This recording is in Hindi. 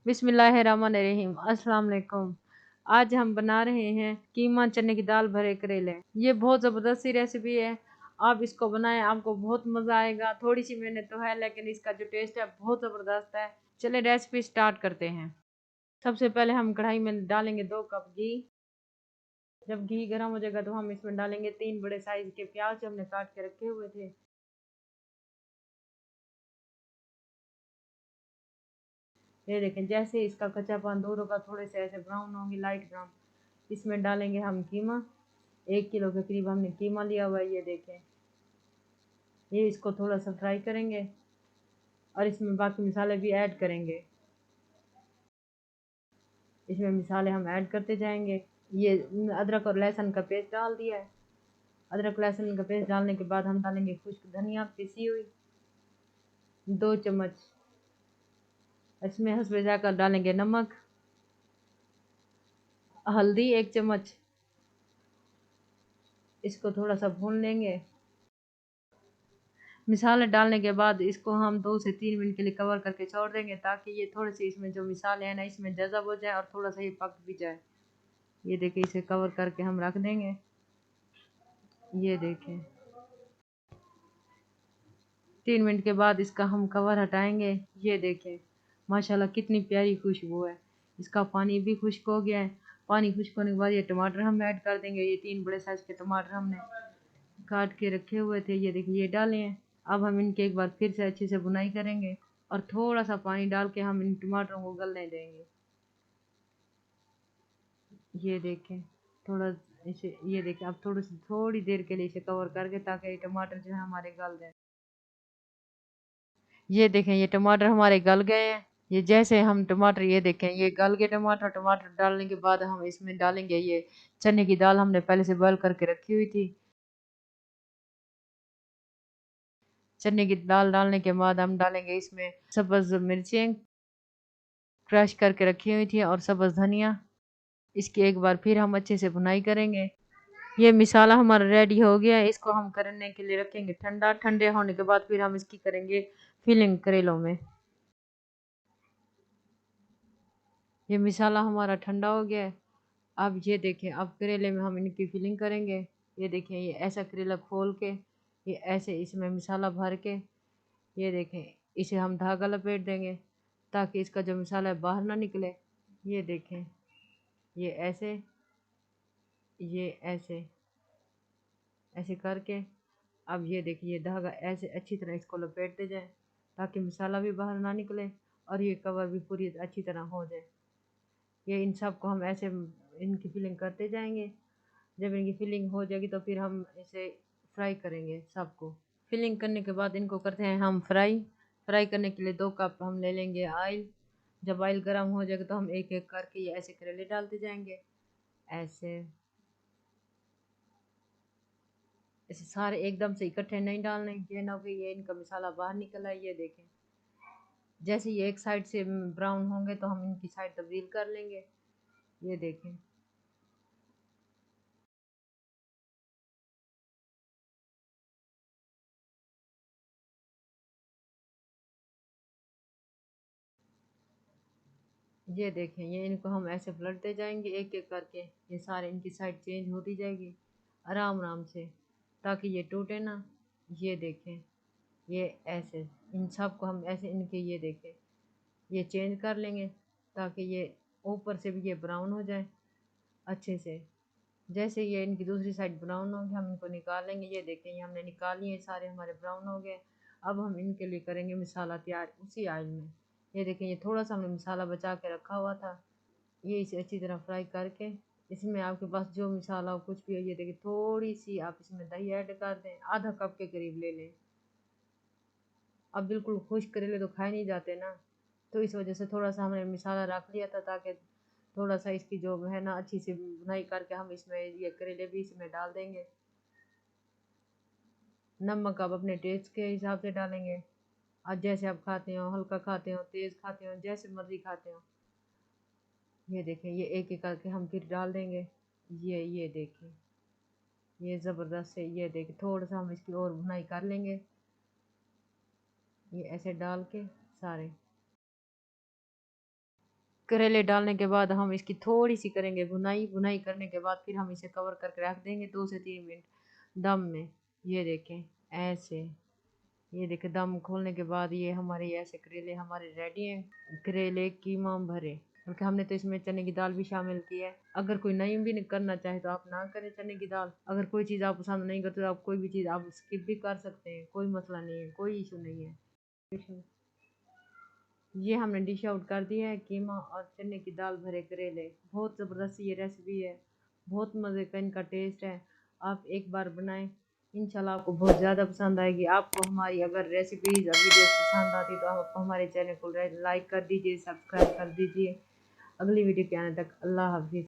बिस्मिल्लाहिर्रहमानिर्रहीम। अस्सलाम वालेकुम। आज हम बना रहे हैं कीमा चने की दाल भरे करेले। ये बहुत ज़बरदस्त सी रेसिपी है। आप इसको बनाएं, आपको बहुत मज़ा आएगा। थोड़ी सी मेहनत तो है लेकिन इसका जो टेस्ट है बहुत ज़बरदस्त है। चले रेसिपी स्टार्ट करते हैं। सबसे पहले हम कढ़ाई में डालेंगे 2 कप घी। जब घी गर्म हो जाएगा तो हम इसमें डालेंगे 3 बड़े साइज के प्याज जो हमने काट के रखे हुए थे। ये देखें, जैसे इसका कच्चापन दूर होगा, थोड़े से ऐसे ब्राउन होंगे, लाइट ब्राउन, इसमें डालेंगे हम कीमा। 1 किलो के करीब हमने कीमा लिया हुआ है। ये देखें, ये इसको थोड़ा सा फ्राई करेंगे और इसमें बाकी मसाले भी ऐड करेंगे। इसमें मसाले हम ऐड करते जाएंगे। ये अदरक और लहसुन का पेस्ट डाल दिया है। अदरक लहसुन का पेस्ट डालने के बाद हम डालेंगे खुश्क धनिया पिसी हुई 2 चम्मच। इसमें हस्बे जाकर डालेंगे नमक, हल्दी 1 चम्मच। इसको थोड़ा सा भून लेंगे। मिसाले डालने के बाद इसको हम 2 से 3 मिनट के लिए कवर करके छोड़ देंगे ताकि ये थोड़े से इसमें जो मिसाले हैं ना इसमें जज़ब हो जाए और थोड़ा सा ये पक भी जाए। ये देखिए, इसे कवर करके हम रख देंगे। ये देखें, 3 मिनट के बाद इसका हम कवर हटाएंगे। ये देखें, माशाल्लाह कितनी प्यारी खुशबू है। इसका पानी भी खुश्क हो गया है। पानी खुश्क होने के बाद ये टमाटर हम ऐड कर देंगे। ये 3 बड़े साइज के टमाटर हमने काट के रखे हुए थे। ये देखिए, ये डाले हैं। अब हम इनके एक बार फिर से अच्छे से बुनाई करेंगे और थोड़ा सा पानी डाल के हम इन टमाटरों को गलने देंगे। ये देखें, थोड़ा इसे, ये देखें, अब थोड़ी देर के लिए इसे कवर करके ताकि ये टमाटर जो है हमारे गल जाए। ये देखें, ये टमाटर हमारे गल गए हैं। ये जैसे हम टमाटर, ये देखें, ये गल गए टमाटर। टमाटर डालने के बाद हम इसमें डालेंगे ये चने की दाल हमने पहले से बॉयल करके रखी हुई थी। चने की दाल डालने के बाद हम डालेंगे इसमें सब्ज मिर्चें क्रश करके रखी हुई थी और सब्ज धनिया। इसकी एक बार फिर हम अच्छे से भुनाई करेंगे। ये मिसाला हमारा रेडी हो गया है। इसको हम करने के लिए रखेंगे ठंडा। ठंडे होने के बाद फिर हम इसकी करेंगे फिलिंग करेलों में। ये मिसाला हमारा ठंडा हो गया है। अब ये देखें, अब करेले में हम इनकी फिलिंग करेंगे। ये देखें, ये ऐसा करेला खोल के, ये ऐसे इसमें मिसाला भर के, ये देखें, इसे हम धागा लपेट देंगे ताकि इसका जो मिसाला है बाहर ना निकले। ये देखें, ये ऐसे, ये ऐसे ऐसे करके, अब ये देखिए, ये धागा ऐसे अच्छी तरह इसको लपेटते जाएं ताकि मसाला भी बाहर ना निकले और ये कवर भी पूरी अच्छी तरह हो जाए। ये इन सब को हम ऐसे इनकी फिलिंग करते जाएंगे। जब इनकी फिलिंग हो जाएगी तो फिर हम इसे फ्राई करेंगे सबको। फिलिंग करने के बाद इनको करते हैं हम फ्राई। फ्राई करने के लिए 2 कप हम ले लेंगे ऑयल। जब ऑयल गर्म हो जाएगा तो हम एक एक करके ये ऐसे करेले डालते जाएंगे। ऐसे ऐसे सारे एकदम से इकट्ठे नहीं डालने, ये ना कि ये इनका मसाला बाहर निकल आए। ये देखें, जैसे ये एक साइड से ब्राउन होंगे तो हम इनकी साइड तब्दील कर लेंगे। ये देखें, ये देखें, ये इनको हम ऐसे पलटते जाएंगे एक एक करके। ये सारे इनकी साइड चेंज होती जाएगी आराम आराम से ताकि ये टूटे ना। ये देखें, ये ऐसे इन सब को हम ऐसे इनके, ये देखें, ये चेंज कर लेंगे ताकि ये ऊपर से भी ये ब्राउन हो जाए अच्छे से। जैसे ये इनकी दूसरी साइड ब्राउन होगी हम इनको निकाल लेंगे। ये देखें, ये हमने निकाल लिए, सारे हमारे ब्राउन हो गए। अब हम इनके लिए करेंगे मसाला तैयार उसी ऑयल में। ये देखें, ये थोड़ा सा हमने मसाला बचा के रखा हुआ था। ये इसे अच्छी तरह फ्राई करके इसमें आपके पास जो मसाला हो कुछ भी हो, ये देखिए, थोड़ी सी आप इसमें दही ऐड कर दें, आधा कप के करीब ले लें। अब बिल्कुल खुश्क करेले तो खाए नहीं जाते ना, तो इस वजह से थोड़ा सा हमने मसाला रख लिया था ताकि थोड़ा सा इसकी जो है ना अच्छी सी बुनाई करके हम इसमें ये करेले भी इसमें डाल देंगे। नमक आप अपने टेस्ट के हिसाब से डालेंगे। आज जैसे आप खाते हो, हल्का खाते हो, तेज़ खाते हो, जैसे मर्जी खाते हो। ये देखें, ये एक एक करके हम फिर डाल देंगे। ये देखें, ये ज़बरदस्त है। ये देखें, थोड़ा सा हम इसकी और बुनाई कर लेंगे। ये ऐसे डाल के सारे, करेले डालने के बाद हम इसकी थोड़ी सी करेंगे भुनाई। भुनाई करने के बाद फिर हम इसे कवर करके रख देंगे 2 से 3 मिनट दम में। ये देखें ऐसे, ये देखें दम खोलने के बाद ये हमारे ऐसे करेले हमारे रेडी हैं। करेले कीमा भरे, क्योंकि हमने तो इसमें चने की दाल भी शामिल की है। अगर कोई नहीं भी करना चाहे तो आप ना करें चने की दाल। अगर कोई चीज़ आप पसंद नहीं करते तो आप कोई भी चीज़ आप स्किप भी कर सकते हैं, कोई मसला नहीं है, कोई इशू नहीं है। ये हमने डिश आउट कर दिया है कीमा और चने की दाल भरे करेले। बहुत ज़बरदस्त ये रेसिपी है, बहुत मज़े का इनका टेस्ट है। आप एक बार बनाएं, इंशाल्लाह आपको बहुत ज़्यादा पसंद आएगी। आपको हमारी अगर रेसिपीज़ और वीडियोस पसंद आती तो आप हमारे चैनल को लाइक कर दीजिए, सब्सक्राइब कर दीजिए। अगली वीडियो के आने तक अल्लाह हाफिज़।